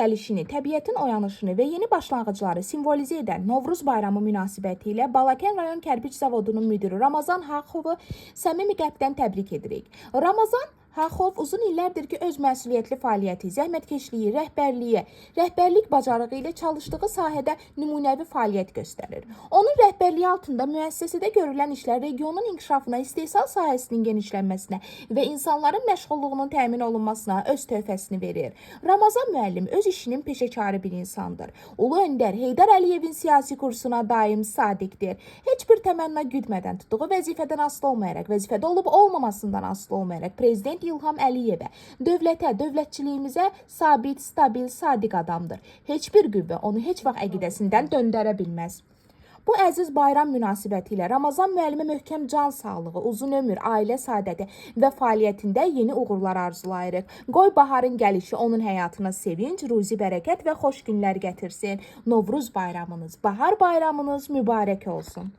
gəlişini, təbiətin oyanışını və yeni başlanğıcları simvolizə edən Novruz bayramı münasibəti ilə Balakən rayon Kərpiç zavodunun müdiri Ramazan Haxovu səmimi qəlbdən təbrik edirik. Ramazan Haxov uzun illərdir ki, öz məsuliyyətli fəaliyyəti, zəhmətkeşliyi, rəhbərlik bacarığı ilə çalışdığı sahədə nümunəvi fəaliyyət göstərir. Onun rəhbərliyi altında müəssisədə görülən işlər regionun inkişafına, istehsal sahəsinin genişlənməsinə və insanların məşğulluğunun təmin olunmasına öz töhfəsini verir. Ramazan müəllim öz işinin peşəkarı bir insandır. Ulu öndər Heydər Əliyevin siyasi kursuna daim sadiqdir. Heç bir təmənna güdmədən tutduğu vəzifədən asılı olmayaraq, vəzifədə olub olmamasından asılı olmayaraq, Prezident İlham Əliyevə, dövlətə, dövlətçiliyimizə sabit, stabil, sadiq adamdır. Heç bir qüvvə onu heç vaxt əqidəsindən döndərə bilməz. Bu əziz bayram münasibəti ilə Ramazan müəllimə möhkəm can sağlığı, uzun ömür, ailə saadəti və fəaliyyətində yeni uğurlar arzulayırıq. Qoy baharın gəlişi onun həyatına sevinc, ruzi bərəkət və xoş günlər gətirsin. Novruz bayramınız, bahar bayramınız mübarək olsun.